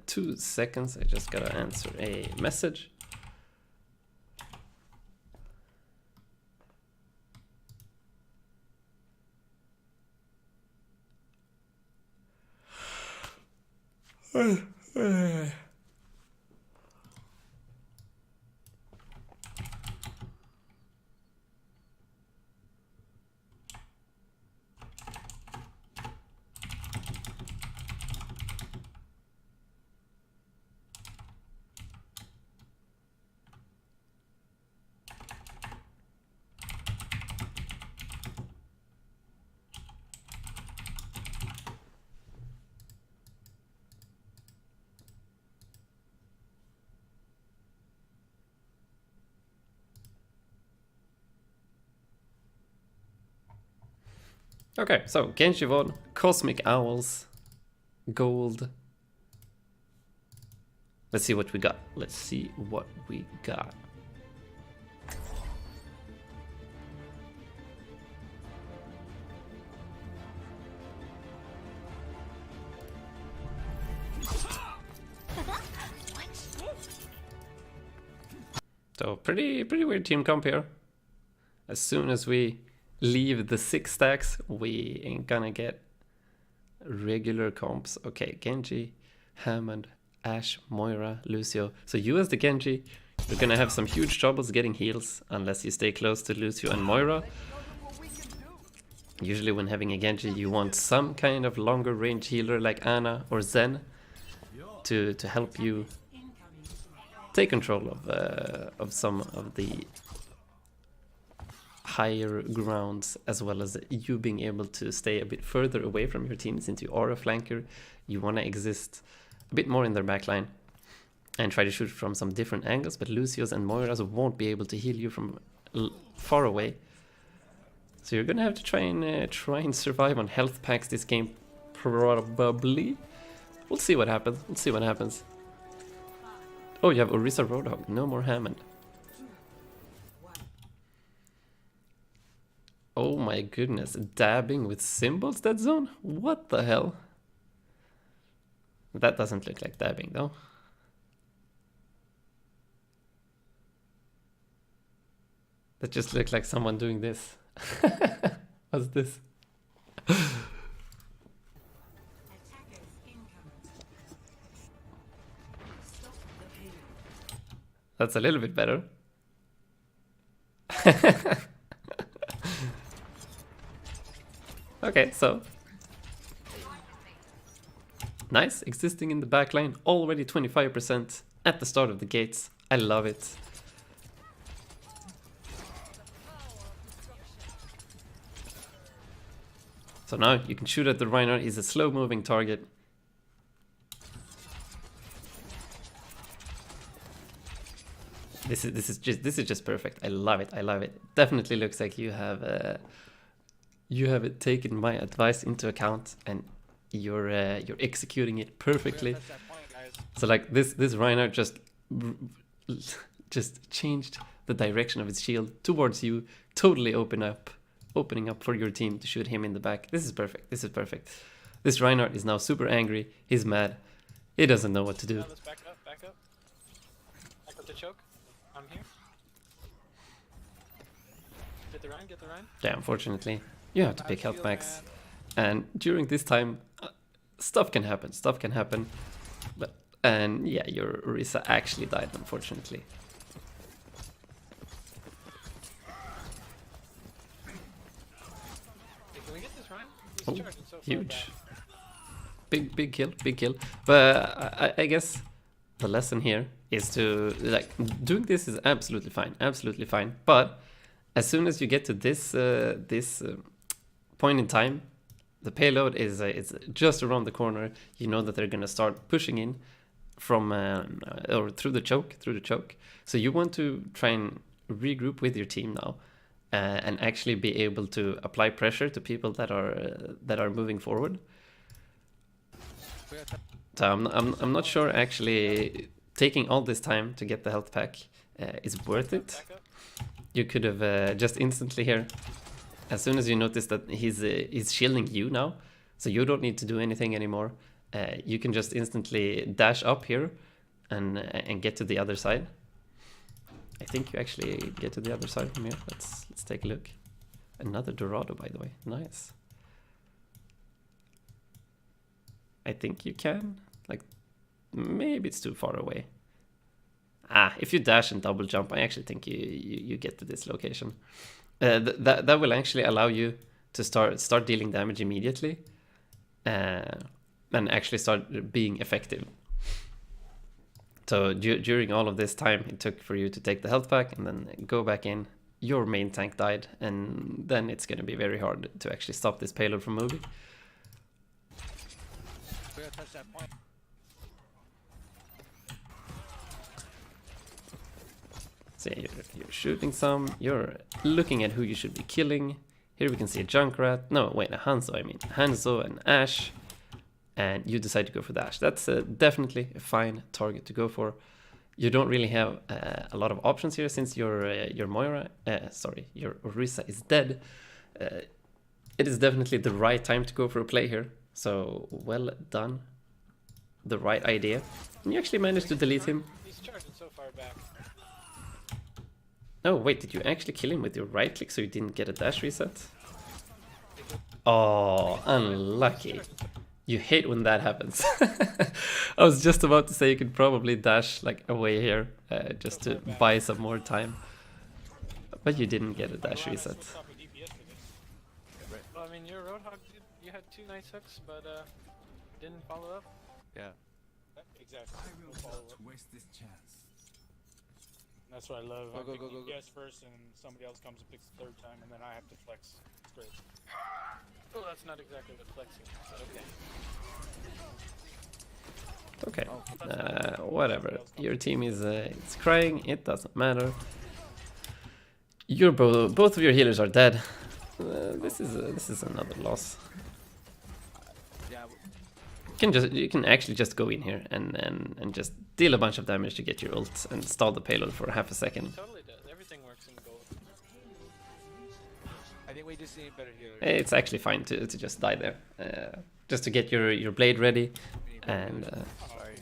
2 seconds, I just gotta answer a message. Okay, so Genji won, Cosmic Owls, gold. Let's see what we got. Let's see what we got. So pretty weird team comp here. As soon as we leave the 6 stacks, we ain't gonna get regular comps. Okay, Genji, Hammond, Ashe, Moira, Lucio. So you as the Genji, you're gonna have some huge troubles getting heals unless you stay close to Lucio and Moira. Usually when having a Genji, you want some kind of longer range healer like Ana or Zen to help you take control of some of the higher grounds, as well as you being able to stay a bit further away from your team. Since you are a flanker, you want to exist a bit more in their backline and try to shoot from some different angles, but Lucio's and Moira's won't be able to heal you from far away. So you're gonna have to try and survive on health packs this game, probably. We'll see what happens. We'll see what happens. Oh, you have Orisa Roadhog, no more Hammond. Oh my goodness, dabbing with symbols, that zone? What the hell? That doesn't look like dabbing though. That just looked like someone doing this. What's this? That's a little bit better. Okay, so nice, existing in the backline, already 25% at the start of the gates. I love it. So now you can shoot at the Reinhardt. He's a slow-moving target. This is just perfect. I love it. I love it. Definitely looks like you have taken my advice into account and you're executing it perfectly. So like this Reinhardt just changed the direction of his shield towards you, totally opening up for your team to shoot him in the back. This is perfect. This is perfect. This Reinhardt is now super angry. He's mad. He doesn't know what to do. Let's back up. Back up the choke. I'm here. Get the Rein. Yeah, unfortunately, you have to pick health max. And during this time, stuff can happen. And yeah, your Orisa actually died, unfortunately. Can we get this Rein? Oh, So huge. Big kill. But I guess the lesson here is to, like, doing this is absolutely fine. But as soon as you get to this point in time, the payload is just around the corner. You know that they're gonna start pushing in from or through the choke. So you want to try and regroup with your team now and actually be able to apply pressure to people that are moving forward. So I'm not sure actually taking all this time to get the health pack is worth it. Back up. You could have just instantly here, as soon as you notice that he's shielding you now, so you don't need to do anything anymore. You can just instantly dash up here and get to the other side. I think you actually get to the other side from here. Let's take a look. Another Dorado, by the way. Nice. I think you can. Like, maybe it's too far away. Ah, if you dash and double jump, I actually think you get to this location. That will actually allow you to start dealing damage immediately, and actually start being effective. So during all of this time it took for you to take the health pack and then go back in, your main tank died, and then it's going to be very hard to actually stop this payload from moving. We gotta touch that point. So yeah, you're shooting some, you're looking at who you should be killing. Here we can see a Junkrat, no wait, a Hanzo I mean, Hanzo and Ashe. And you decide to go for the Ashe. That's definitely a fine target to go for. You don't really have a lot of options here since your Moira, your Orisa is dead. It is definitely the right time to go for a play here. So well done. The right idea. And you actually managed to delete him. He's charging so far back. Oh wait, did you actually kill him with your right click so you didn't get a dash reset? Oh, unlucky. You hate when that happens. I was just about to say you could probably dash like away here just to buy some more time. But you didn't get a dash reset. Well, I mean, your Roadhog, you had 2 nice hooks, but didn't follow up. Yeah. Exactly. I will not waste this chance. That's what I love. Go, I go, pick go, go, go. DPS first, and somebody else comes and picks the third time, and then I have to flex. It's great. Oh, that's not exactly what flexing is, but okay. Okay. Whatever. Your team is it's crying. It doesn't matter. Both of your healers are dead. This is another loss. Yeah. You can actually just go in here and just deal a bunch of damage to get your ult and stall the payload for half a second. Totally does. Everything works in gold. I think we just need better healers. It's actually fine to just die there, just to get your blade ready and Sorry.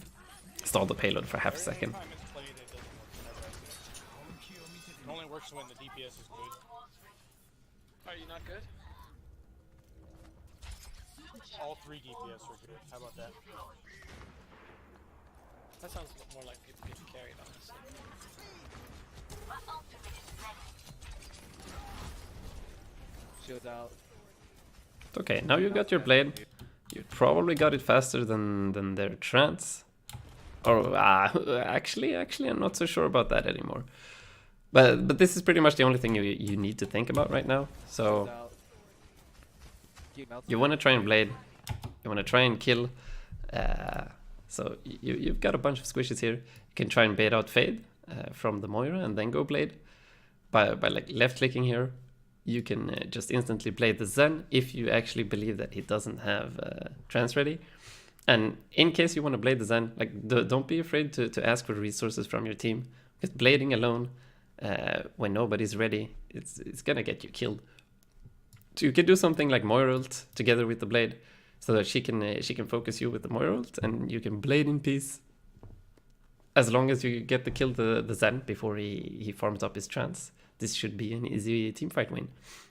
stall the payload for half a second. Every time it's played, it doesn't work whenever I see it. It only works when the DPS is good. Are you not good? All 3 DPS are good. How about that? That sounds more like people getting carried, honestly. Shield out. Okay, now you got your blade. You probably got it faster than their trance. Or actually, I'm not so sure about that anymore. But this is pretty much the only thing you need to think about right now. So Shield out. Keep melting. you want to try and blade. You want to try and kill. So you've got a bunch of squishes here. You can try and bait out Fade from the Moira and then go blade. By like left clicking here, you can just instantly blade the Zen if you actually believe that he doesn't have trance ready. And in case you want to blade the Zen, like don't be afraid to ask for resources from your team, because blading alone when nobody's ready, it's gonna get you killed. So you can do something like Moira ult together with the blade, so that she can focus you with the Moira ult, and you can blade in peace. As long as you get to kill the Zen before he farms up his trance, this should be an easy teamfight win.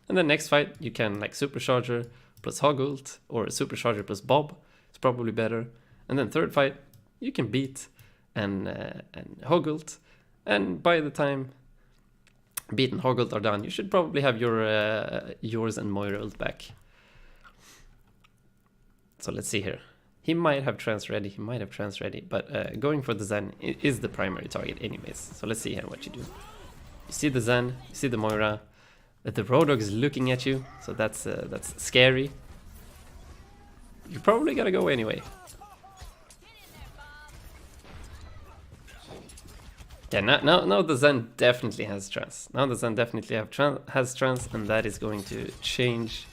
And then next fight, you can like Supercharger plus Hog ult, or Supercharger plus Bob. It's probably better. And then third fight, you can beat and Hog ult. And by the time Beat and Hog ult are done, you should probably have yours and Moira ult back. So let's see here. He might have trance ready, but going for the Zen is the primary target anyways. So let's see here what you do. You see the Zen, you see the Moira, the Roadhog is looking at you, so that's scary. You probably gotta go anyway. Yeah, now the Zen definitely has trance. Now the Zen definitely has trance, and that is going to change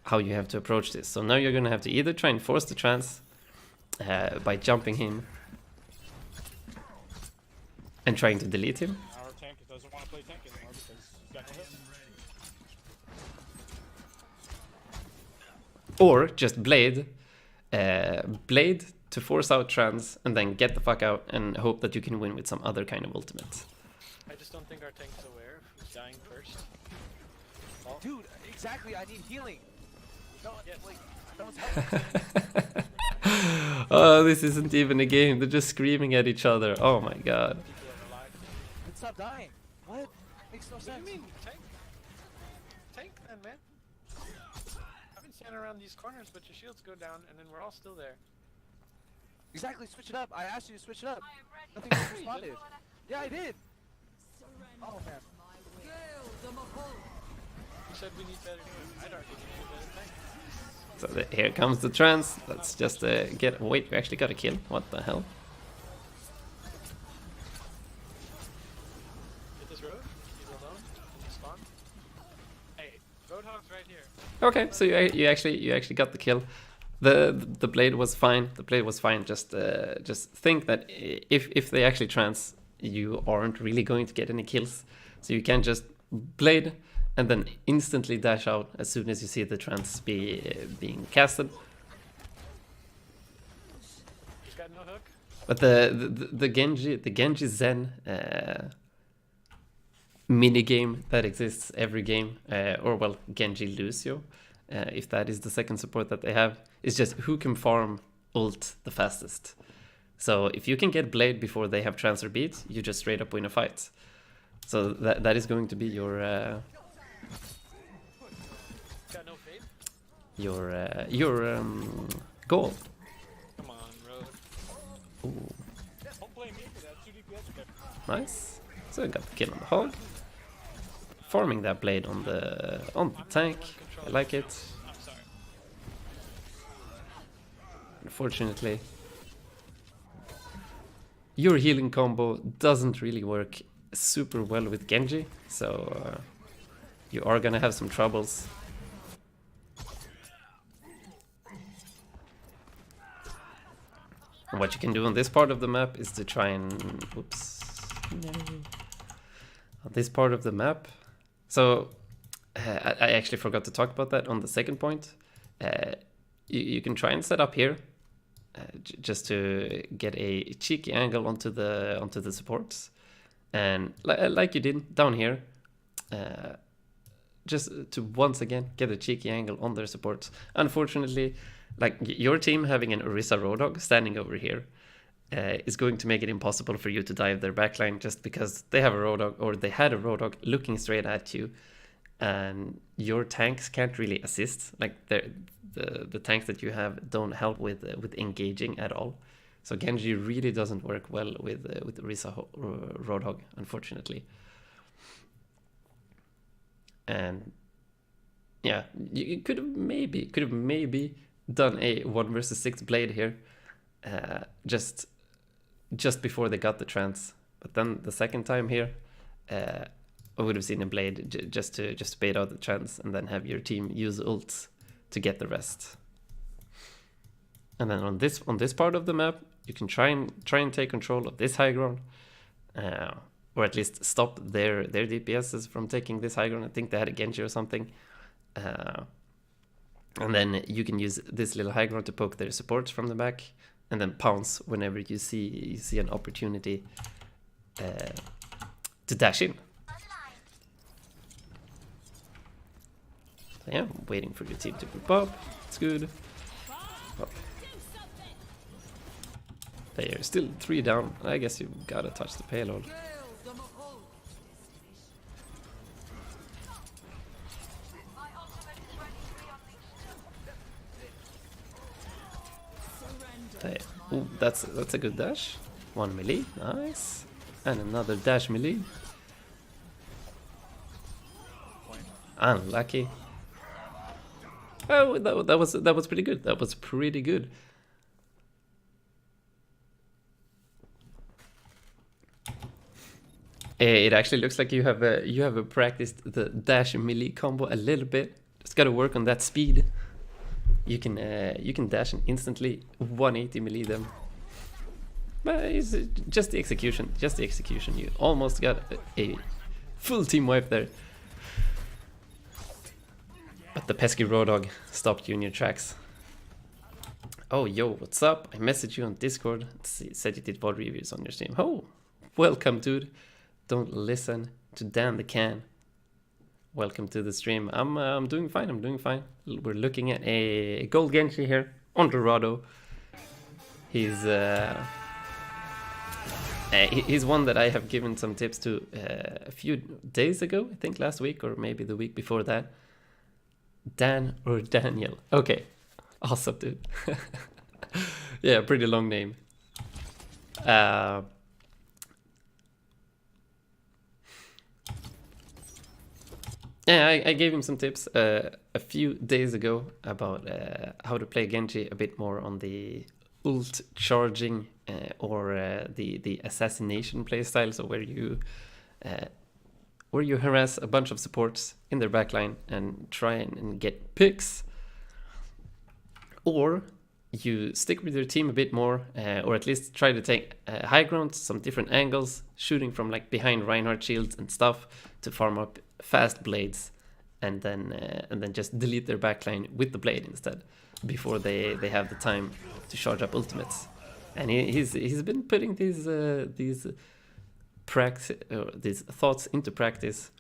how you have to approach this. So now you're going to have to either try and force the trance by jumping him and trying to delete him, Our tank doesn't want to play tank anymore because he's got no hit. or just blade to force out trance and then get the fuck out and hope that you can win with some other kind of ultimate. I just don't think our tank's aware of who's dying first. Dude, exactly. I need healing. No, Yes. like, no one's helping. Oh, this isn't even a game. They're just screaming at each other. Oh my god. People are alive. Let's stop dying. What? Makes no What do sense. you mean? Tank? Tank then, man. I've been standing around these corners, but your shields go down, and then we're all still there. Exactly. Switch it up. I asked you to switch it up. Nothing was responded. Yeah, I did. Oh man. You said we need better tank. I'd argue we need better tank. So here comes the trance. Let's just get... Wait, we actually got a kill. What the hell? Get this road. He's alone. He's spawn. Hey, Roadhog's right here. Okay, so you actually got the kill. The blade was fine. The blade was fine. Just think that if they actually trance, you aren't really going to get any kills. So you can just blade and then instantly dash out as soon as you see the trance being casted. He's got no hook. But the Genji Zen mini game that exists every game, or well, Genji Lucio, if that is the second support that they have, is just who can farm ult the fastest. So if you can get blade before they have transfer beat, you just straight up win a fight. So that is going to be your Got no fade. your goal. Come on, Road. Ooh, Don't blame me for that. 2 DPS there. nice. So I got the kill on the hog. Farming that blade on the tank. I like it. I'm sorry. Unfortunately, your healing combo doesn't really work super well with Genji, so you are gonna have some troubles. And what you can do on this part of the map is to try and... Oops. No. On this part of the map... So, I actually forgot to talk about that on the second point. You can try and set up here, just to get a cheeky angle onto the supports. And like you did down here, just to once again get a cheeky angle on their supports. Unfortunately, like your team having an Orisa Roadhog standing over here is going to make it impossible for you to dive their backline, just because they have a Roadhog, or they had a Roadhog looking straight at you, and your tanks can't really assist. Like the tanks that you have don't help with engaging at all. So Genji really doesn't work well with Orisa Roadhog, unfortunately. And yeah, you could have maybe done a 1 versus 6 blade here, just before they got the trance. But then the second time here, I would have seen a blade just to bait out the trance and then have your team use ults to get the rest. And then on this part of the map, you can try and take control of this high ground, or at least stop their DPSs from taking this high ground. I think they had a Genji or something. And then you can use this little high ground to poke their supports from the back, and then pounce whenever you see an opportunity to dash in. So yeah, I'm waiting for your team to group up. It's good. Oh. They are still 3 down. I guess you gotta touch the payload. There. Ooh, that's a good dash. 1 melee, nice. And another dash melee. Unlucky. Oh, that was pretty good. That was pretty good. It actually looks like you have practiced the dash and melee combo a little bit. Just gotta work on that speed. You can dash and instantly 180 melee them. But it's just the execution, just the execution. You almost got a full team wipe there. But the pesky Roadhog stopped you in your tracks. Oh, yo, what's up? I messaged you on Discord. Said you did VOD reviews on your stream. Oh, welcome, dude. Don't listen to Dan the Can. Welcome to the stream. I'm doing fine. I'm doing fine. We're looking at a gold Genji here on Dorado. He's one that I have given some tips to a few days ago. I think last week or maybe the week before that. Dan or Daniel. Okay. Awesome, dude. Yeah, pretty long name. Yeah, I gave him some tips a few days ago about how to play Genji a bit more on the ult charging or the assassination playstyle, so where you harass a bunch of supports in their backline and try and get picks, or you stick with your team a bit more, or at least try to take high ground, some different angles, shooting from like behind Reinhardt shields and stuff to farm up fast blades, and then just delete their backline with the blade instead before they have the time to charge up ultimates. And he's been putting these thoughts into practice,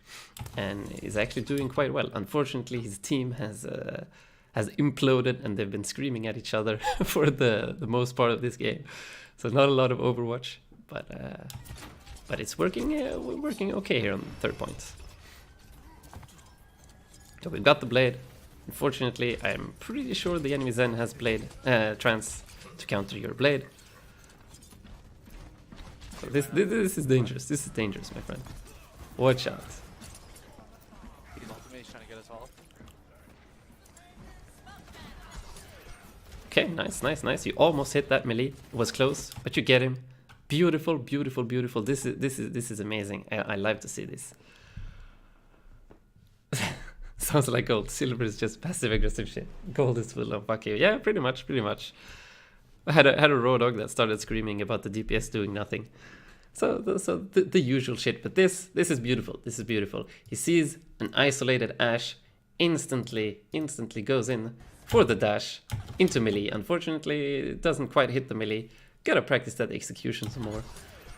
and is actually doing quite well. Unfortunately, his team has imploded, and they've been screaming at each other for the most part of this game. So not a lot of Overwatch, but it's working. We're working okay here on the third point. So we've got the blade. Unfortunately, I'm pretty sure the enemy Zen has blade trance to counter your blade. So this is dangerous. This is dangerous, my friend. Watch out. He's ultimate, trying to get us all. Okay, nice. You almost hit that melee. It was close, but you get him. Beautiful. This is amazing. I love to see this. Sounds like gold. Silver is just passive aggressive shit. Gold is full of fuck you. Yeah, pretty much. I had a Roadhog that started screaming about the DPS doing nothing. So the usual shit. But this is beautiful. This is beautiful. He sees an isolated Ashe, instantly goes in for the dash into melee. Unfortunately, it doesn't quite hit the melee. Gotta practice that execution some more.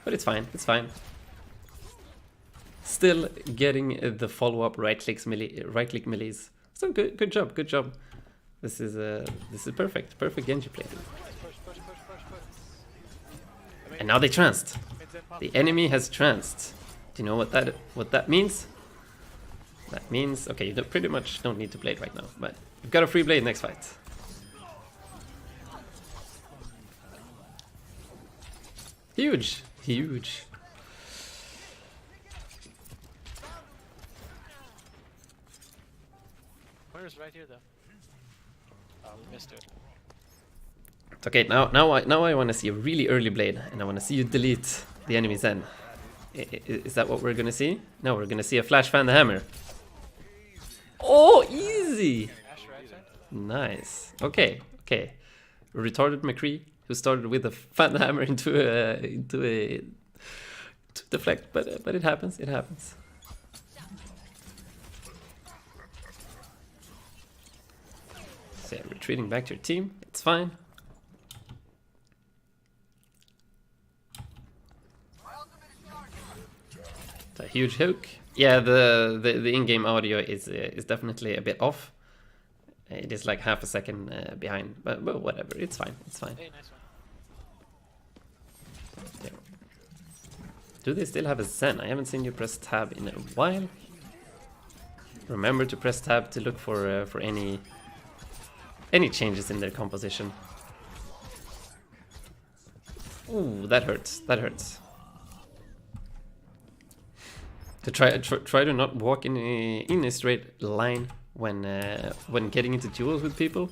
But it's fine. Still getting the follow-up right-click melees. So good job. This is perfect Genji play. Push. And now they tranced. The enemy has tranced. Do you know what that means? That means, okay, you pretty much don't need to blade right now, but you've got a free blade next fight. Huge. Corner's right here, though. Oh, we missed it. Okay, now I want to see a really early blade, and I want to see you delete the enemy Zen. Is that what we're gonna see? No, we're gonna see a flash fan the hammer. Oh, easy! Ashe right side? Nice. Okay. Retarded McCree, who started with a fan the hammer into a to deflect, but it happens. So yeah, retreating back to your team. It's fine. A huge hook. Yeah, the in-game audio is definitely a bit off. It is like half a second behind, but whatever. It's fine. Hey, nice one. Yeah. Do they still have a Zen? I haven't seen you press tab in a while. Remember to press tab to look for any changes in their composition. Ooh, that hurts. To try to not walk in a straight line when getting into duels with people.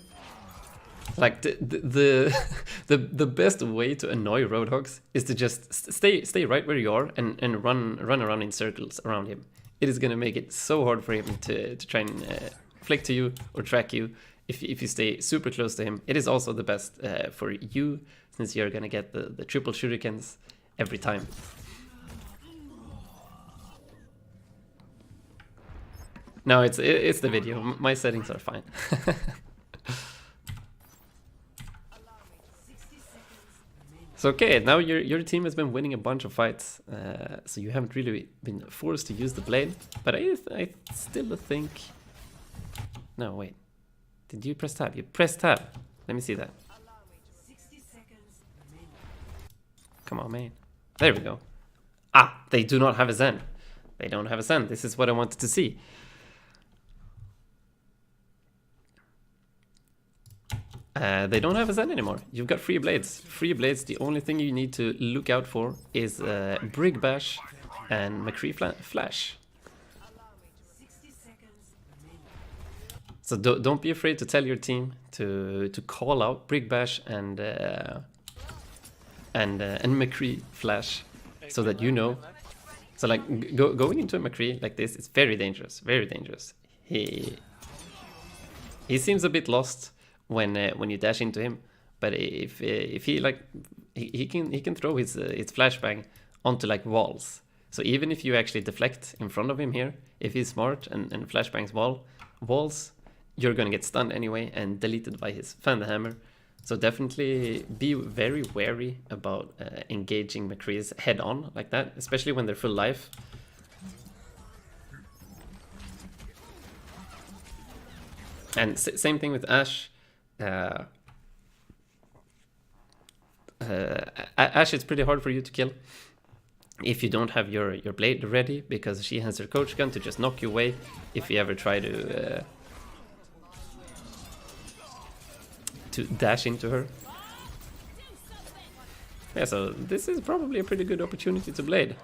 Like the best way to annoy Roadhogs is to just stay right where you are and run around in circles around him. It is gonna make it so hard for him to try and flick to you or track you if you stay super close to him. It is also the best for you, since you're gonna get the triple shurikens every time. No, it's the video. My settings are fine. So okay, now your team has been winning a bunch of fights, so you haven't really been forced to use the blade. But I still think. No, wait. Did you press tab? You pressed tab. Let me see that. Come on, man. There we go. Ah, they do not have a Zen. They don't have a Zen. This is what I wanted to see. They don't have a Zen anymore. You've got free blades. Free blades, the only thing you need to look out for is Brig Bash and McCree Flash. So don't be afraid to tell your team to call out Brig Bash and McCree Flash, so that you know. So like going into a McCree like this is very dangerous, very dangerous. He seems a bit lost when you dash into him, but if he like he can throw his flashbang onto like walls. So even if you actually deflect in front of him here, if he's smart and flashbangs walls, you're gonna get stunned anyway and deleted by his fan the hammer. So definitely be very wary about engaging McCree's head on like that, especially when they're full life. And same thing with Ashe. Ashe, it's pretty hard for you to kill if you don't have your blade ready, because she has her coach gun to just knock you away if you ever try to dash into her. Yeah, so this is probably a pretty good opportunity to blade.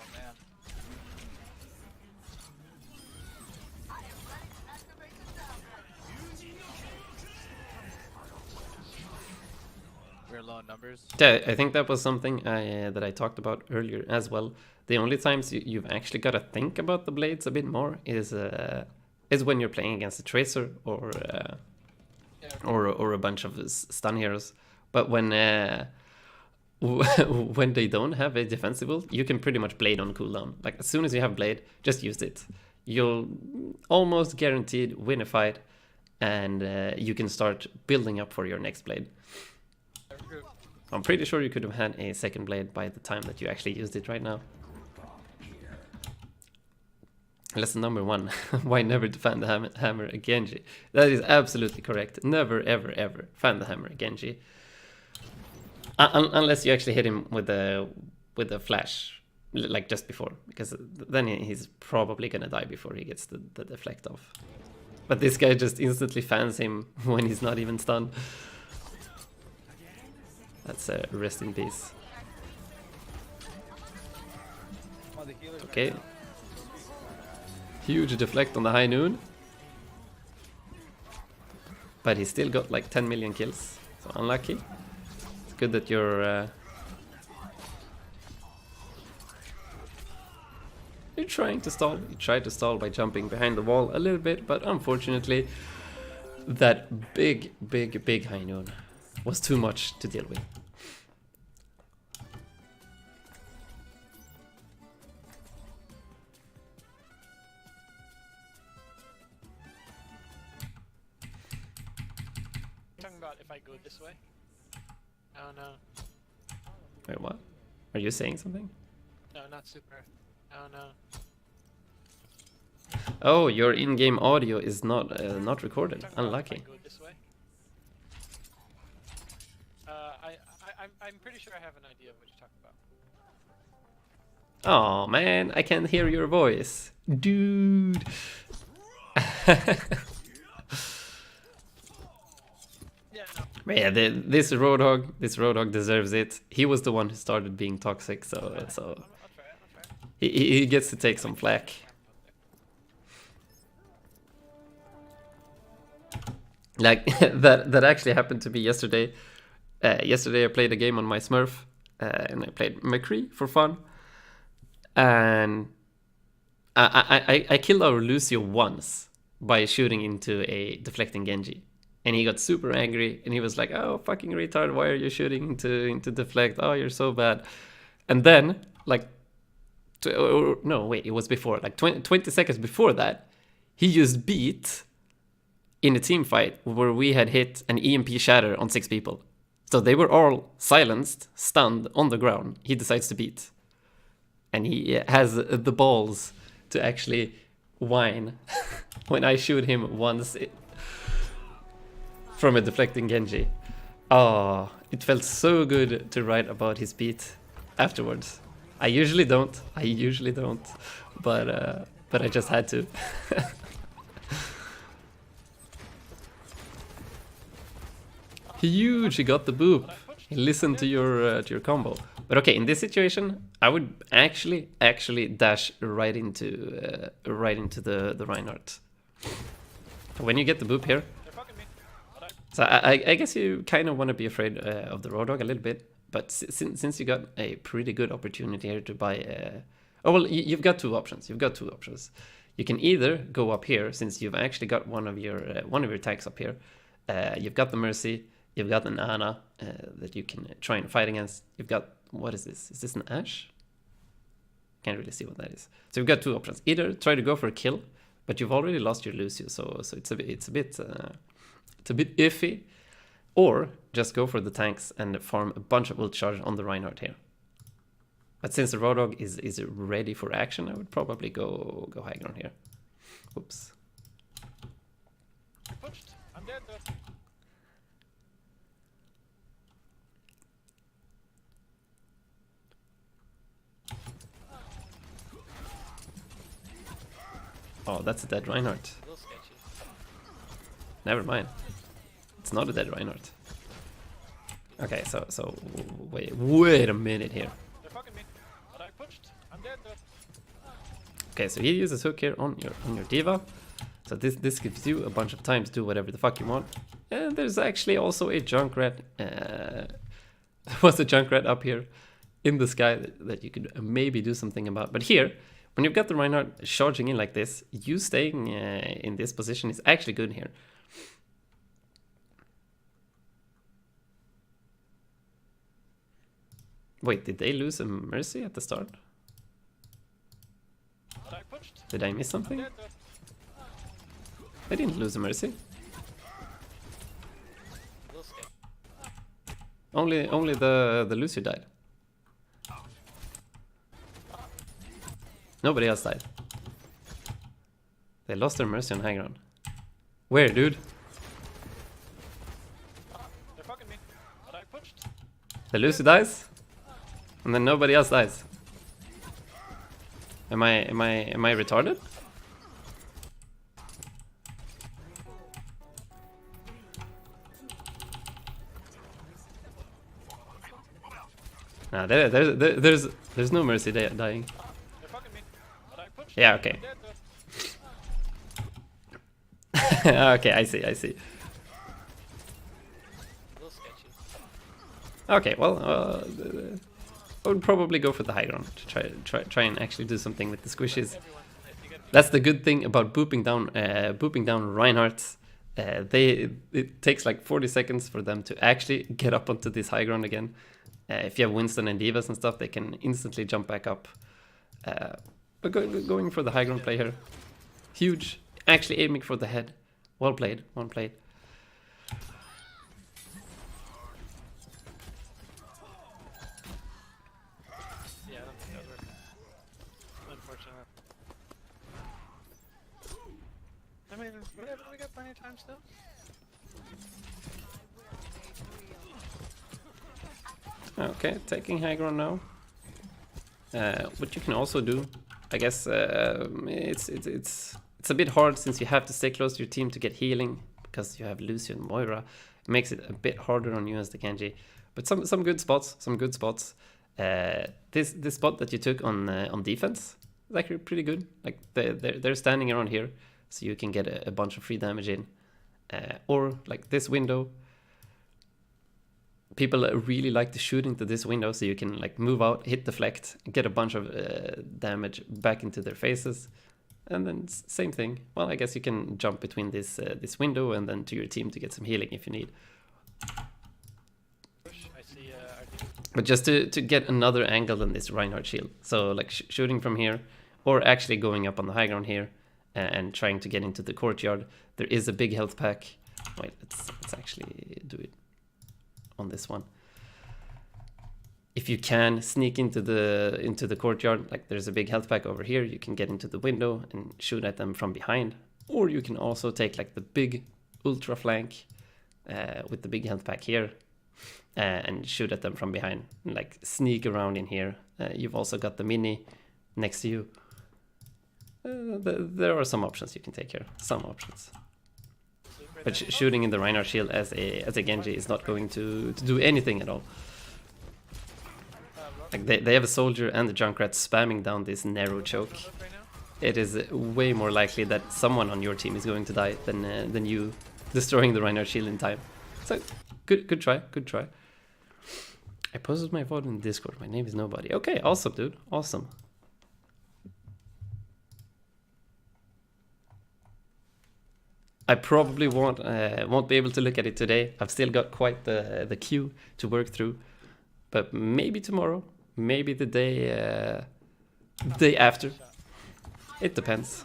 Numbers. Yeah, I think that was something that I talked about earlier as well. The only times you've actually got to think about the blades a bit more is when you're playing against a tracer or a bunch of stun heroes. But when when they don't have a defensive ult, you can pretty much blade on cooldown. Like as soon as you have blade, just use it. You'll almost guaranteed win a fight, and you can start building up for your next blade. I'm pretty sure you could have had a second blade by the time that you actually used it right now. Lesson number 1. Why never to fan the hammer a Genji? That is absolutely correct. Never, ever, ever fan the hammer a Genji. Unless you actually hit him with a flash, like just before. Because then he's probably gonna die before he gets the deflect off. But this guy just instantly fans him when he's not even stunned. That's a rest in peace. Okay. Huge deflect on the high noon. But he still got like 10 million kills. So unlucky. It's good that you're trying to stall. You tried to stall by jumping behind the wall a little bit, but unfortunately that big high noon was too much to deal with. Talking about if I go this way. Oh no. Wait, what? Are you saying something? No, not super. Oh no. Oh, your in-game audio is not recorded. Unlucky. If I go this way. I'm pretty sure I have an idea of what you're talking about. Oh man, I can't hear your voice, dude. Yeah, no. Yeah, this Roadhog deserves it. He was the one who started being toxic, so I'll try. he gets to take some flack. Like that actually happened to me yesterday. Yesterday I played a game on my Smurf, and I played McCree for fun, and I killed our Lucio once by shooting into a deflecting Genji. And he got super angry and he was like, "Oh, fucking retard, why are you shooting into deflect? Oh, you're so bad." And then, like, no, wait, it was before, like 20 seconds before that, he used beat in a team fight where we had hit an EMP shatter on 6 people. So they were all silenced, stunned on the ground. He decides to beat. And he has the balls to actually whine when I shoot him once from a deflecting Genji. Oh, it felt so good to write about his beat afterwards. I usually don't, but I just had to. Huge, he got the boop. He listened to your combo. But okay, in this situation, I would actually dash right into the Reinhardt. When you get the boop here, They're fucking me. But so I guess you kind of want to be afraid of the Raw Dog a little bit. But since you got a pretty good opportunity here to buy, oh well, you've got two options. You can either go up here, since you've actually got one of your tanks up here. You've got the Mercy, you've got an Ana that you can try and fight against. You've got, what is this? Is this an Ashe? Can't really see what that is. So you've got two options. Either try to go for a kill, but you've already lost your Lucio, so it's a bit iffy. Or just go for the tanks and farm a bunch of ult charge on the Reinhardt here. But since the Raw Dog is ready for action, I would probably go high ground here. Oops. you're pushed. I'm dead though. Oh, that's a dead Reinhardt. A little sketchy. Never mind. It's not a dead Reinhardt. Okay, so wait a minute here. They're fucking me. But I pushed. I'm dead though. Okay, so he uses hook here on your diva. So this gives you a bunch of time to do whatever the fuck you want. And there's actually also a Junkrat. There was a Junkrat up here in the sky that you could maybe do something about. But here, when you've got the Reinhardt charging in like this, you staying in this position is actually good here. Wait, did they lose a Mercy at the start? But I pushed. Did I miss I'm something? dead though. They didn't lose a Mercy. A little sketchy. Only the Lucio died. Nobody else died. They lost their Mercy on high ground. Where, dude? They're fucking me. But I pushed. The Lucio dies? And then nobody else dies. Am I retarded? Nah, there's no Mercy dying. They're fucking me. But I pushed. Yeah, okay. I'm dead though. Okay, I see. A little sketchy. Okay, well, I would probably go for the high ground to try and actually do something with the squishes. Everyone, you get That's the good thing about booping down Reinhardt. It takes like 40 seconds for them to actually get up onto this high ground again. If you have Winston and Divas and stuff, they can instantly jump back up. But going for the high ground play here, huge. Actually aiming for the head. Well played. Yeah, I don't think that was worth it. Unfortunately. I mean, whatever, we got plenty of time still. Okay, taking high ground now. What you can also do, I guess, it's a bit hard since you have to stay close to your team to get healing because you have Lucio and Moira. It makes it a bit harder on you as the Genji. But some good spots, This spot that you took on defense is actually pretty good. Like they're standing around here, so you can get a bunch of free damage in. or like this window. People really like to shoot into this window, so you can like move out, hit deflect, get a bunch of damage back into their faces, and then same thing. Well, I guess you can jump between this this window and then to your team to get some healing if you need. I see. I think But just to get another angle than this Reinhardt shield, so like shooting from here, or actually going up on the high ground here and trying to get into the courtyard. There is a big health pack. Wait, let's actually do it on this one. If you can sneak into the courtyard, like there's a big health pack over here, you can get into the window and shoot at them from behind. Or you can also take like the big ultra flank with the big health pack here and shoot at them from behind, and like sneak around in here. You've also got the mini next to you. There are some options you can take here, some options. But shooting in the Reinhardt shield as a Genji is not going to do anything at all. Like they have a soldier and the Junkrat spamming down this narrow choke. right now. It is way more likely that someone on your team is going to die than you destroying the Reinhardt shield in time. So good try, good try. I posted my vote in Discord. My name is nobody. Okay, awesome, dude, awesome. I probably won't be able to look at it today. I've still got quite the queue to work through, but maybe tomorrow, maybe the day after. It depends.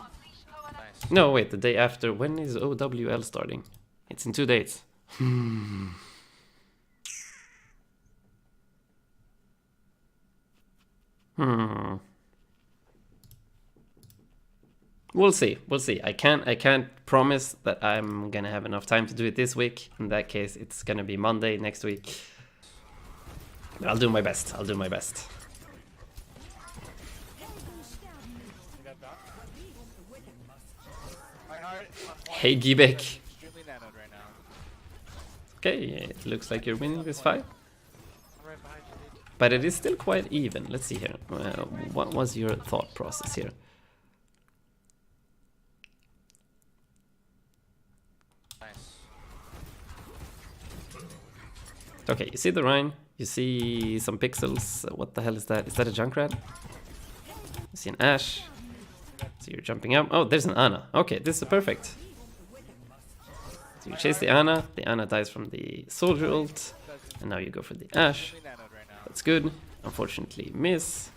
Nice. No, wait, the day after. When is OWL starting? It's in 2 days. We'll see. We'll see. I can't promise that I'm gonna have enough time to do it this week. In that case, it's gonna be Monday next week. But I'll do my best. I'll do my best. You got back? Hey, Gibek. Extremely nanoed right now. Okay, it looks like you're winning this fight. I'm right behind you, dude. But it is still quite even. Let's see here. What was your thought process here? Nice. Okay, you see the Rhine. You see some pixels. What the hell is that? Is that a Junkrat? You see an Ashe. So you're jumping up. Oh, there's an Ana. Okay, this is perfect. So you chase the Ana. The Ana dies from the soldier ult. And now you go for the Ashe. Extremely nanoed right now. That's good. Unfortunately, miss.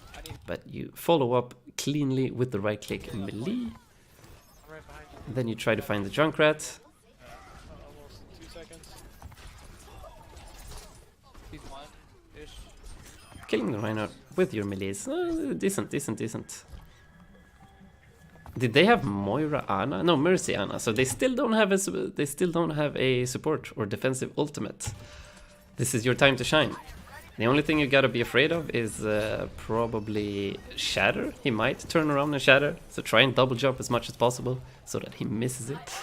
But you follow up cleanly with the right click melee. I'm right behind you. And then you try to find the Junkrat. Almost 2 seconds. He's one-ish. Killing the Reinhardt with your melees. Decent. Did they have Moira Ana? No, Mercy Ana. So they still don't have a support or defensive ultimate. This is your time to shine. The only thing you gotta be afraid of is probably Shatter. He might turn around and Shatter. So try and double jump as much as possible so that he misses it.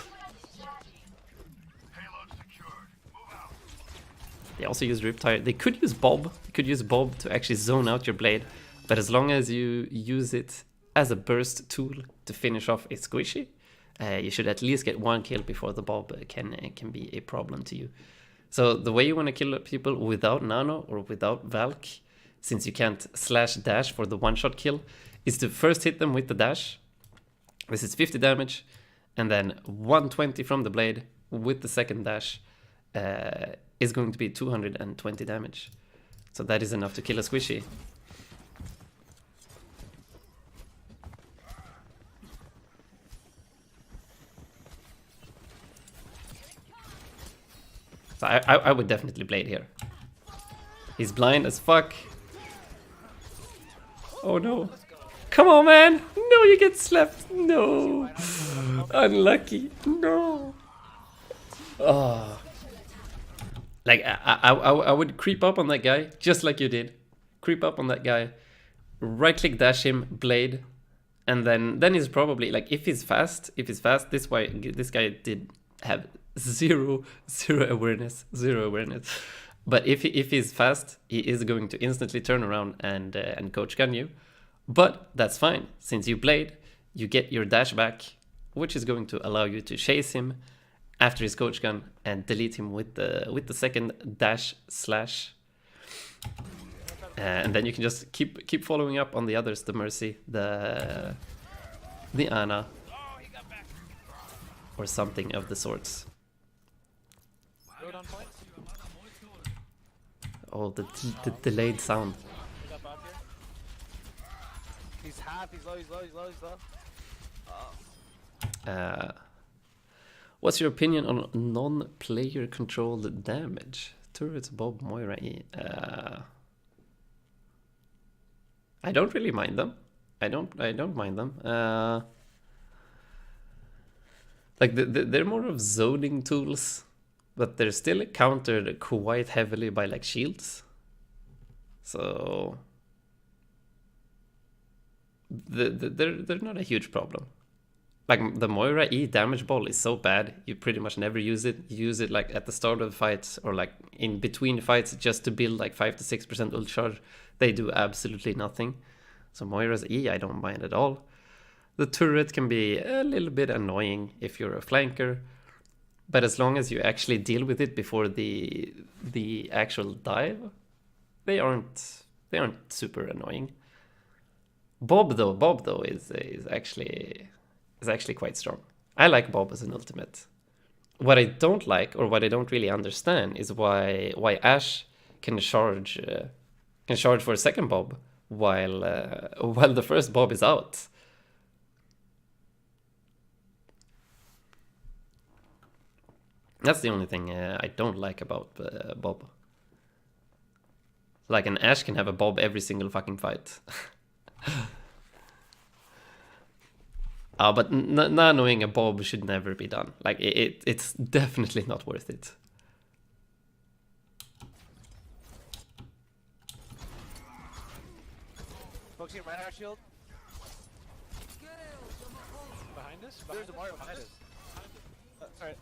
They also use Riptide. They could use Bob. They could use Bob to actually zone out your blade. But as long as you use it as a burst tool to finish off a squishy, you should at least get 1 kill before the Bob can be a problem to you. So the way you want to kill people without Nano or without Valk, since you can't slash dash for the one-shot kill, is to first hit them with the dash. This is 50 damage, and then 120 from the blade with the second dash is going to be 220 damage. So that is enough to kill a squishy. So I would definitely blade here. He's blind as fuck. Oh no. Come on, man. No, you get slapped. No. Unlucky. No. Oh. Like, I would creep up on that guy, just like you did. Creep up on that guy. Right click dash him, blade. And then he's probably, like, if he's fast, this guy did have zero awareness. But if he's fast, he is going to instantly turn around and coach gun you. But that's fine, since you blade, you get your dash back, which is going to allow you to chase him after his coach gun and delete him with the second dash slash. And then you can just keep following up on the others, the Mercy, the Ana, or something of the sorts. Road on point. Oh, the delayed sound. He's up out here. He's half, he's low, he's low, he's low, he's low. What's your opinion on non-player controlled damage? Turrets, Bob, Moira, E. I don't really mind them. I don't mind them. Like they're more of zoning tools, but they're still countered quite heavily by like shields. So they're not a huge problem. Like the Moira E damage ball is so bad, you pretty much never use it. You use it like at the start of fights or like in between fights just to build like 5 to 6% ult charge. They do absolutely nothing. So Moira's E I don't mind at all. The turret can be a little bit annoying if you're a flanker, but as long as you actually deal with it before the actual dive, they aren't super annoying. Bob though is actually quite strong. I like Bob as an ultimate. What I don't like, or what I don't really understand, is why Ashe can charge for a second Bob while the first Bob is out. That's the only thing I don't like about Bob. Like an Ashe can have a Bob every single fucking fight. But not knowing a Bob should never be done. Like it's definitely not worth it. Focusing right our shield. Behind us? There's a Mario behind us. Sorry.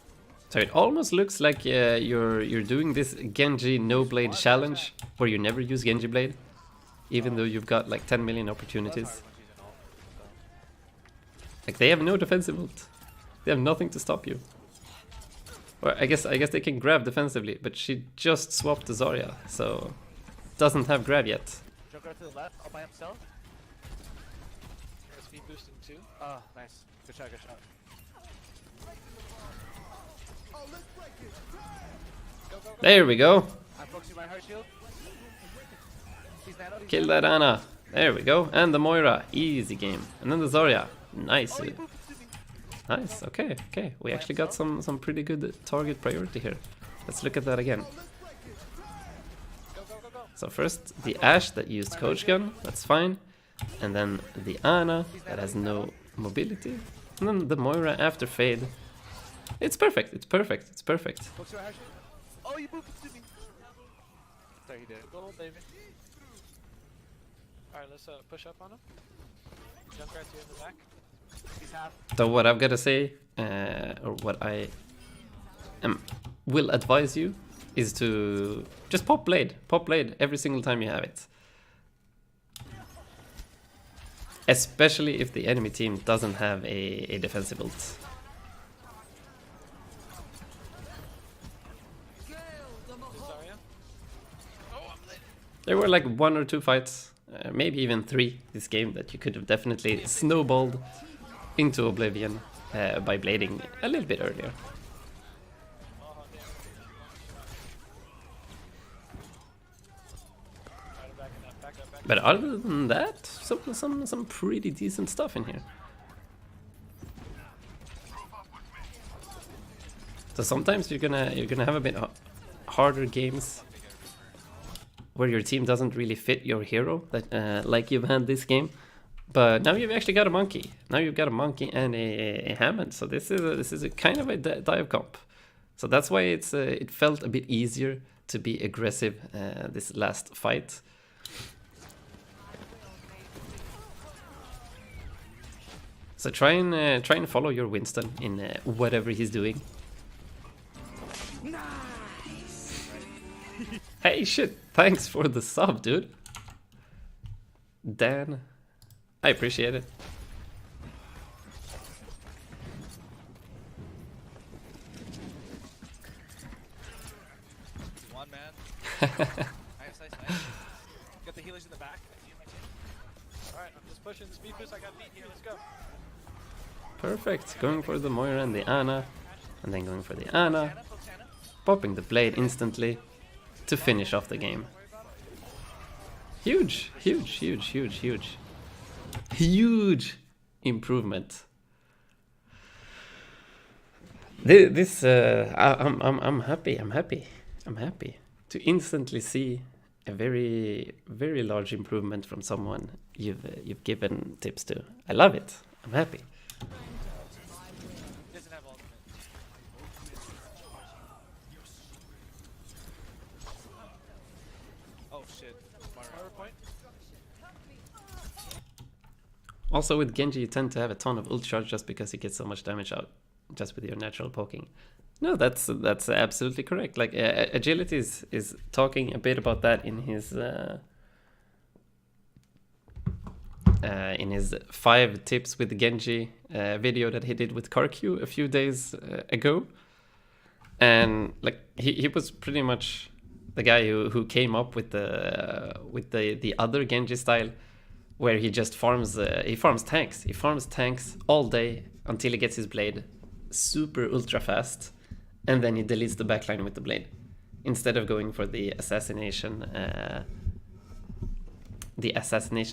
So it almost looks like you're doing this Genji no blade challenge where you never use Genji blade, even though you've got like 10 million opportunities. Like they have no defensive ult. They have nothing to stop you. Or I guess they can grab defensively, but she just swapped to Zarya, so doesn't have grab yet. Joker to the left, all by himself. Speed boosting too. Oh, nice. Good shot, good shot. There we go. I'm focusing my heart shield. He's nano, he's Kill nano. that Ana. There we go. And the Moira. Easy game. And then the Zarya. Nice. Oh, he booped to me. Nice. Okay. We actually got some pretty good target priority here. Let's look at that again. Go, go, go, go. So first the Ashe that used coach gun. That's fine. And then the Ana that has no mobility. And then the Moira after fade. It's perfect. It's perfect. It's perfect. Focusing my heart shield. Oh, you booped to me. Sorry, he did. Goal, baby. Alright, let's push up on him. Junkrat's here in the back. He's half. So what I've got to say, or what I will advise you, is to just pop blade every single time you have it. Especially if the enemy team doesn't have a defensive ult. Zarya. Oh, I'm late. There were like 1 or 2 fights, maybe even 3 this game that you could have definitely snowballed into oblivion by blading a little bit earlier. Oh, damn. Alright, back up, back up, back up. But other than that, some pretty decent stuff in here. So sometimes you're gonna have a bit harder games where your team doesn't really fit your hero, that like you've had this game. But now you've actually got a monkey. Now you've got a monkey and a Hammond. So this is a kind of a dive comp. So that's why it felt a bit easier to be aggressive this last fight. So try and follow your Winston in whatever he's doing. Hey shit! Thanks for the sub, dude. Dan, I appreciate it. on, man. Nice. Got the healers in the back. Alright, I'm just pushing this beat boost. I got beat here. Let's go. Perfect. Going for the Moira and the Ana. And then going for the Ana. Tana, poke Tana. Popping the blade instantly to finish off the game. Huge improvement. This I'm happy to instantly see a very large improvement from someone you've given tips to. I love it. I'm happy. Doesn't have ultimate. Oh shit. Power point. Also with Genji you tend to have a ton of ult charge just because he gets so much damage out just with your natural poking. No, that's absolutely correct. Like Agility is talking a bit about that in his 5 tips with Genji video that he did with Karq a few days ago. And like he was pretty much the guy who came up with the other Genji style, where he just farms tanks. He farms tanks all day until he gets his blade super ultra fast, and then he deletes the backline with the blade instead of going for the assassination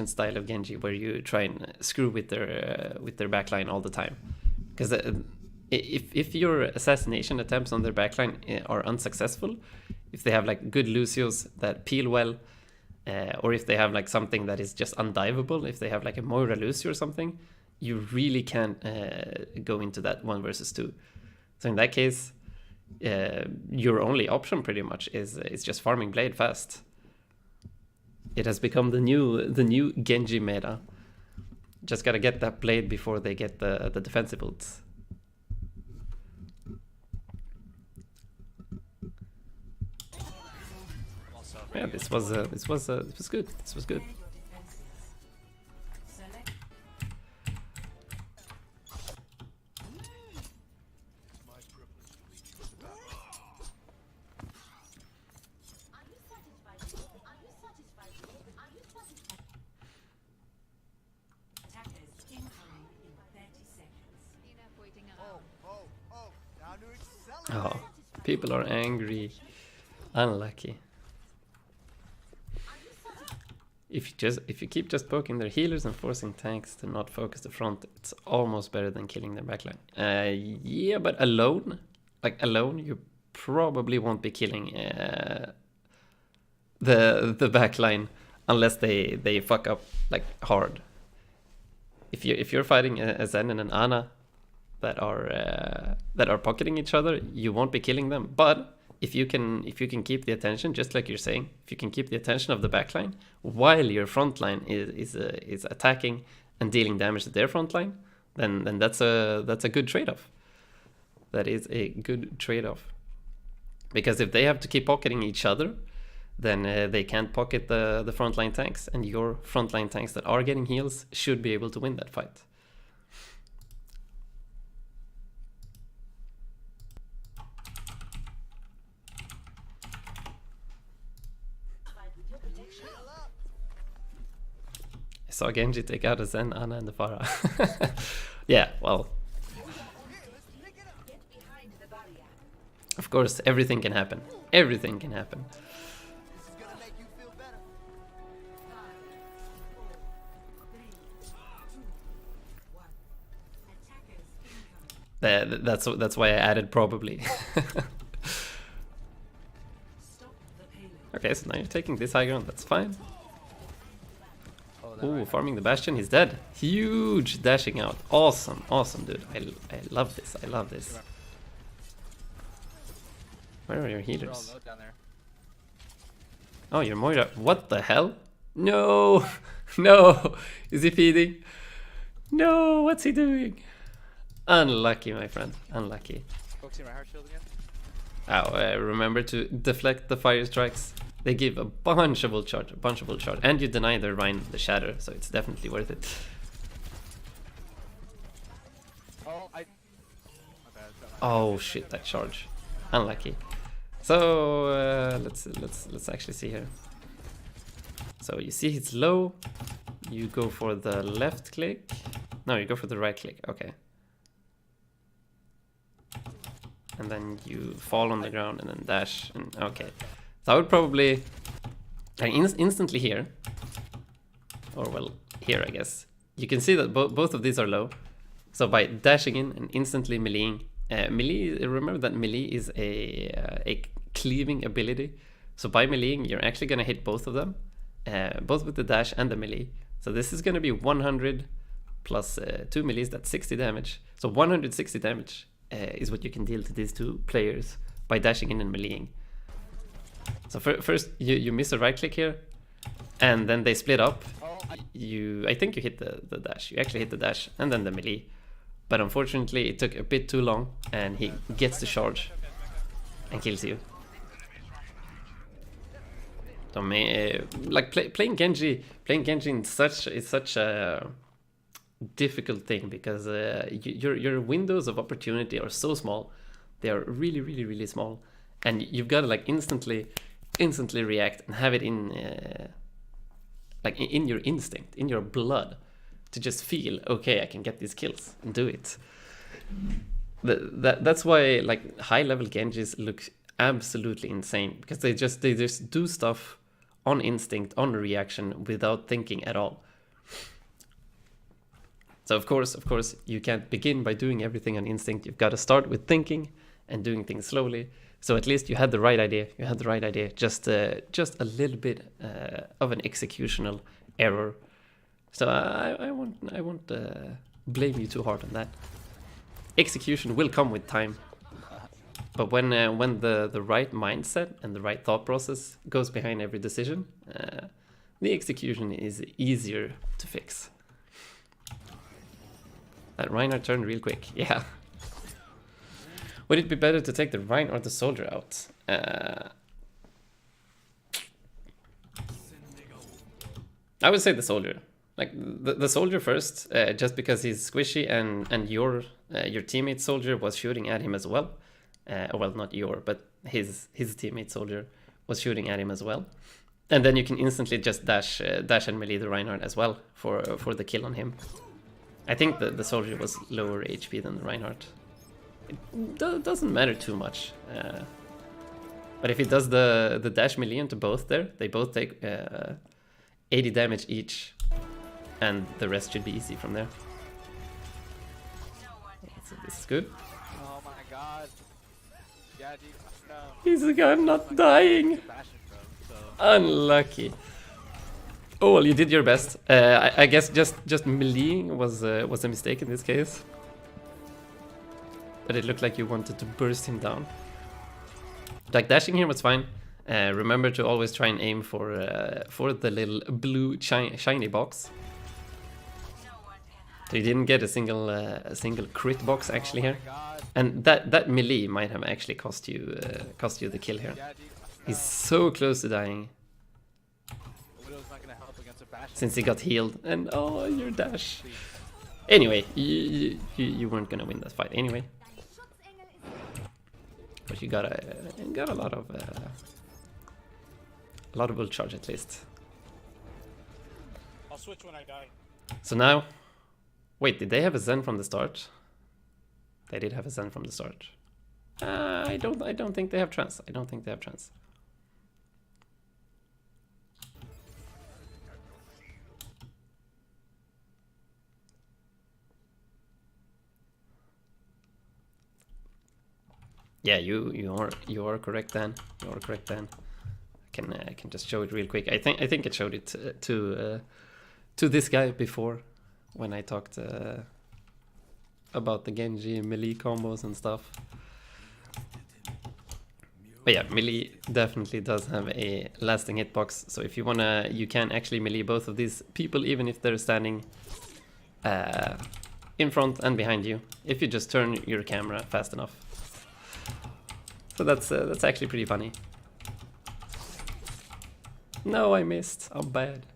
style of Genji, where you try and screw with their backline all the time. Because if your assassination attempts on their backline are unsuccessful, if they have like good Lucios that peel well, or if they have like something that is just undivable, if they have like a Moira Lucio or something, you really can't go into that 1 versus 2. So in that case, your only option pretty much is just farming blade fast. It has become the new Genji meta. Just gotta get that blade before they get the defensive ults. Yeah, this was good. This was good. Oh, people are angry. Unlucky. If you keep just poking their healers and forcing tanks to not focus the front, it's almost better than killing their backline. Yeah, but alone, you probably won't be killing the backline unless they fuck up like hard. If you're fighting a Zen and an Ana that are pocketing each other, you won't be killing them. But if you can keep the attention, just like you're saying, if you can keep the attention of the backline while your front line is attacking and dealing damage to their front line, then that's a good trade-off. That is a good trade-off. Because if they have to keep pocketing each other, then they can't pocket the frontline tanks, and your frontline tanks that are getting heals should be able to win that fight. I saw Genji take out a Zen, Ana, and the Pharah. Yeah, well. Of course, everything can happen. Everything can happen. That's why I added probably. Okay, so now you're taking this high ground, that's fine. Ooh, farming the Bastion, he's dead. Huge dashing out. Awesome, awesome, dude. I love this, I love this. Where are your healers? Oh, your Moira. What the hell? No! No! Is he feeding? No, what's he doing? Unlucky, my friend. Unlucky. Focusing my heart shield again. Oh, remember to deflect the fire strikes. They give a bunch of ult charge, and you deny their Rhine the Shatter, so it's definitely worth it. Oh, Oh shit, that charge. Unlucky. So let's actually see here. So you see it's low. You go for the left click. No, you go for the right click. Okay. And then you fall on the ground and then dash. And okay. So I would probably instantly here, or well here I guess. You can see that both of these are low. So by dashing in and instantly meleeing, melee. Remember that melee is a cleaving ability. So by meleeing, you're actually gonna hit both of them, both with the dash and the melee. So this is gonna be 100 plus 2 melees. That's 60 damage. So 160 damage is what you can deal to these two players by dashing in and meleeing. So first you miss a right click here, and then they split up. I think you hit the dash. You actually hit the dash and then the melee. But unfortunately, it took a bit too long, and he gets the charge and kills you. So, like playing Genji is such a difficult thing because your windows of opportunity are so small. They are really small, and you've got to like instantly react and have it in like in your instinct, in your blood, to just feel, okay, I can get these kills and do it. That's why like high level Genjis look absolutely insane, because they just do stuff on instinct, on reaction, without thinking at all. So of course you can't begin by doing everything on instinct. You've got to start with thinking and doing things slowly. So at least you had the right idea. Just a little bit of an executional error. So I won't blame you too hard on that. Execution will come with time, but when the right mindset and the right thought process goes behind every decision, the execution is easier to fix. That Reinhardt turned real quick, yeah. Would it be better to take the Rein or the soldier out? I would say the soldier. Like the soldier first, just because he's squishy and your teammate soldier was shooting at him as well. Well, not your, but his teammate soldier was shooting at him as well. And then you can instantly just dash and melee the Reinhardt as well for the kill on him. I think the soldier was lower HP than the Reinhardt. It doesn't matter too much. But if he does the dash melee into both there, they both take 80 damage each. And the rest should be easy from there. So this is good. Oh my god. Yeah, dude. No. He's a guy not dying. Unlucky. Oh well, you did your best. I guess just meleeing was a mistake in this case. But it looked like you wanted to burst him down. Like dashing here was fine. Remember to always try and aim for the little blue shiny box. So you didn't get a single crit box actually here, and that melee might have actually cost you the kill here. He's so close to dying since he got healed, and oh, your dash. Anyway, you weren't gonna win that fight anyway, but you got a lot of bull charge at least. I'll switch when I die. So now. Wait, did they have a Zen from the start? They did have a Zen from the start. I don't think they have trance. I don't think they have trance. Yeah, you are correct, Dan. You are correct, Dan. I can just show it real quick. I think it showed it to this guy before. When I talked about the Genji melee combos and stuff. But yeah, melee definitely does have a lasting hitbox. So if you wanna, you can actually melee both of these people, even if they're standing in front and behind you, if you just turn your camera fast enough. So that's actually pretty funny. No, I missed. I'm bad.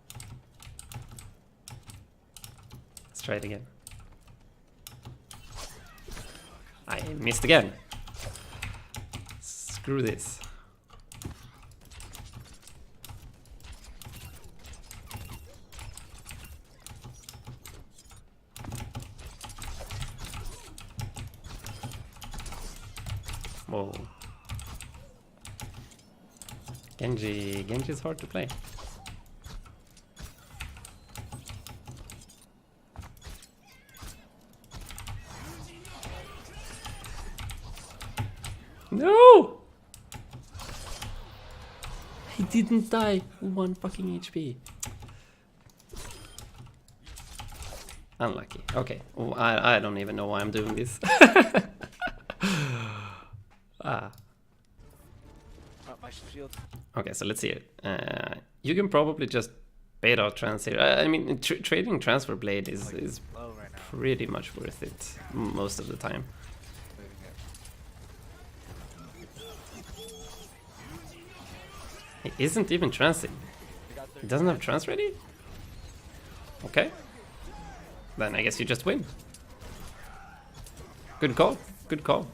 Try it again. I missed again. Screw this. Whoa. Genji's hard to play. No! He didn't die. 1 fucking HP. Unlucky. Okay. Oh, I don't even know why I'm doing this. Ah. My shield. Okay, so let's see it. You can probably just bait out trans here. I mean, trading transfer blade is Low right now. pretty much worth it most of the time. He isn't even transing. He doesn't have trans ready? Okay. Then I guess you just win. Good call. Good call.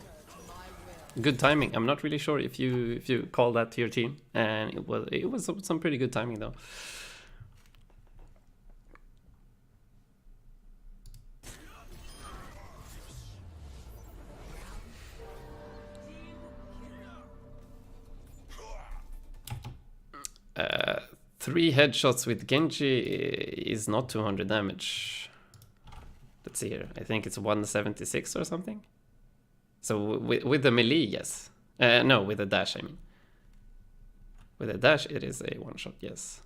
Good timing. I'm not really sure if you call that to your team, and it was some pretty good timing though. Three headshots with Genji is not 200 damage. Let's see here. I think it's 176 or something. So with the melee, yes. No, with the dash, I mean. With the dash, it is a one-shot, yes.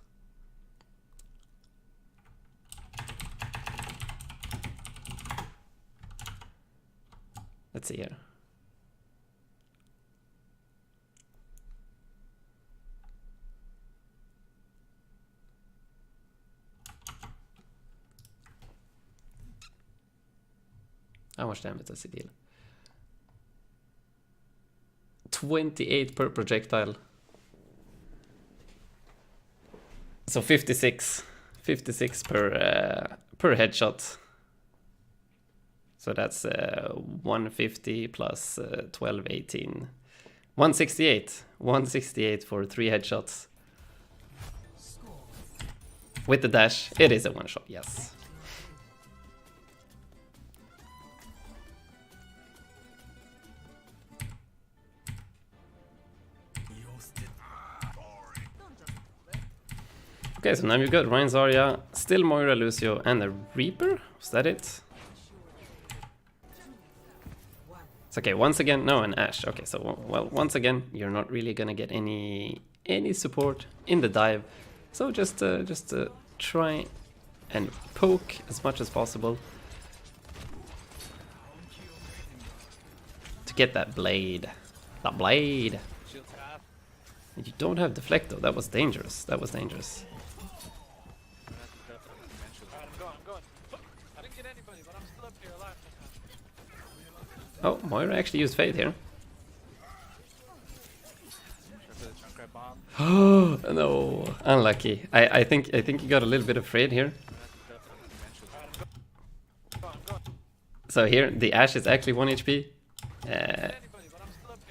Let's see here. How much damage does he deal? 28 per projectile. So 56 per headshot. So that's 150 plus 12, 18. 168 for 3 headshots. With the dash, it is a one shot, yes. Okay, so now we've got Ryan Zarya, still Moira, Lucio, and a Reaper? Was that it? It's okay, once again, no, an Ashe. Okay, so, well, once again, you're not really gonna get any support in the dive. So just try and poke as much as possible to get that blade. That blade! Shield's half. You don't have deflect though, that was dangerous. That was dangerous. Alright, I'm going. I didn't get anybody, but I'm still up here alive. Oh, Moira actually used Fade here. Oh no, unlucky. I think you got a little bit afraid here. So here the Ashe is actually 1 HP.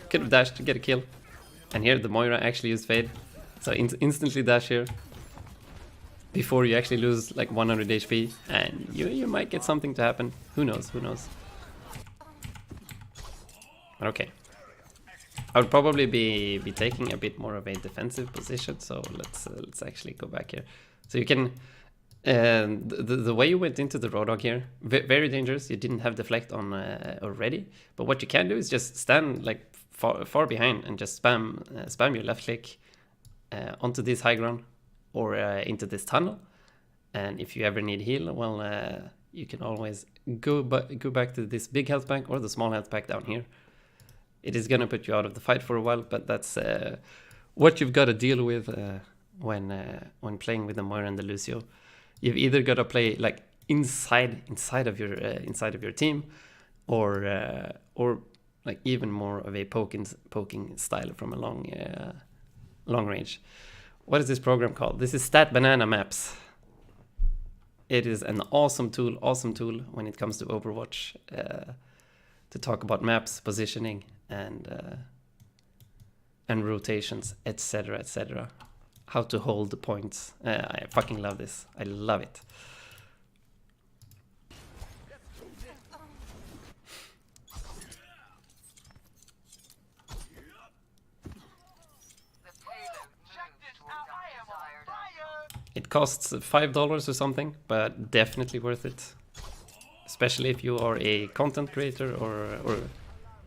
Could have dashed to get a kill. And here the Moira actually used Fade. So instantly dash here. Before you actually lose like 100 HP. And you might get something to happen. Who knows, who knows. Okay. I would probably be taking a bit more of a defensive position, so let's actually go back here. So you can, the way you went into the Roadhog here, very dangerous. You didn't have deflect on already, but what you can do is just stand like far behind and just spam your left click onto this high ground or into this tunnel. And if you ever need heal, well, you can always go back to this big health pack or the small health pack down here. It is going to put you out of the fight for a while, but that's what you've got to deal with when playing with the Moira and the Lucio. You've either got to play like inside of your team, or like even more of a poking style from a long range. What is this program called? This is Stat Banana Maps. It is an awesome tool when it comes to Overwatch, to talk about maps, positioning, and rotations, etc. How to hold the points. I fucking love this. I love it. It costs $5 or something, but definitely worth it. Especially if you are a content creator or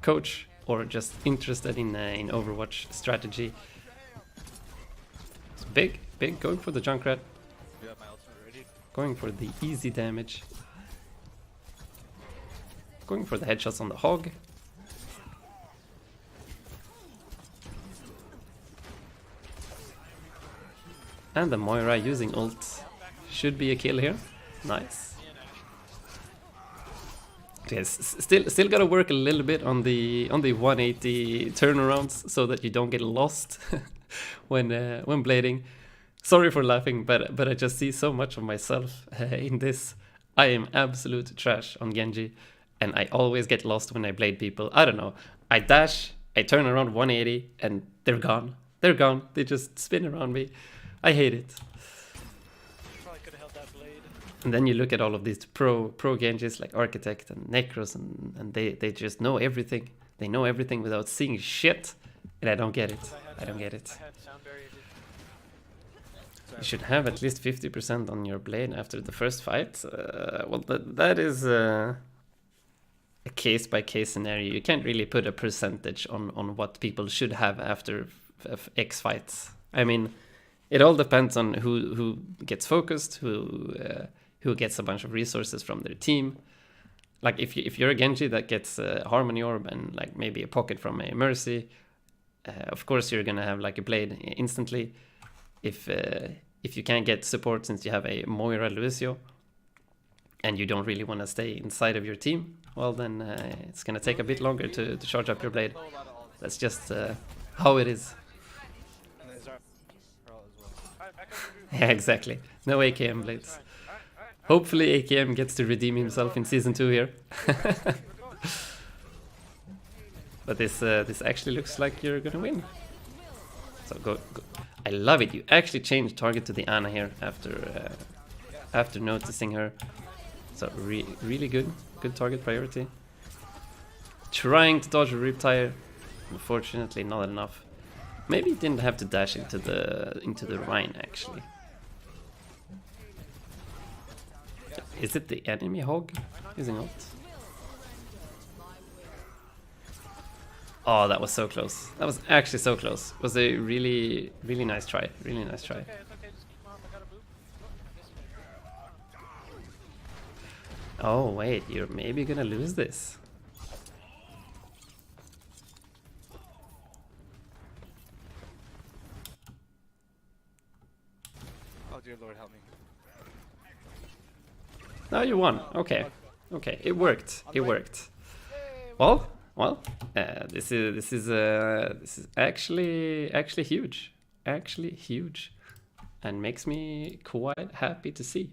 coach or just interested in Overwatch strategy. It's big, going for the Junkrat. Yeah, my ultimate ready. Going for the easy damage. Going for the headshots on the hog. And the Moira using ult. Should be a kill here. Nice. Yes, still gotta work a little bit on the 180 turnarounds so that you don't get lost when blading. Sorry for laughing, but I just see so much of myself in this. I am absolute trash on Genji, and I always get lost when I blade people. I don't know. I dash, I turn around 180, and they're gone. They're gone. They just spin around me. I hate it. Probably could have held that blade. And then you look at all of these pro Genjis like Architect and Necros, and they just know everything. They know everything without seeing shit, and I don't get it. I don't get it. I had sound barrier. You should have at least 50% on your blade after the first fight. Well, that is a case-by-case scenario. You can't really put a percentage on what people should have after X fights. I mean, it all depends on who gets focused, who gets a bunch of resources from their team. Like if you're a Genji that gets a Harmony Orb and like maybe a pocket from a Mercy, of course you're gonna have like a blade instantly. If you can't get support since you have a Moira Lucio and you don't really want to stay inside of your team, well then it's gonna take a bit longer to charge up your blade. That's just how it is. And there's our Pearl as well. Alright, back up to Yeah, exactly. No AKM blades. Hopefully AKM gets to redeem himself in season 2 here. But this actually looks like you're gonna win. So go. I love it. You actually changed target to the Ana here after noticing her. So really good target priority. Trying to dodge a Riptire, unfortunately not enough. Maybe didn't have to dash into the Rhine actually. Is it the enemy hog using ult? Oh, that was so close. That was actually so close. It was a really nice try. Really nice try. Okay, it's okay, just keep on. I got a boop. Oh wait, you're maybe gonna lose this. Oh dear Lord, help me. No, you won. Okay, it worked. It worked. Well, this is actually huge, and makes me quite happy to see.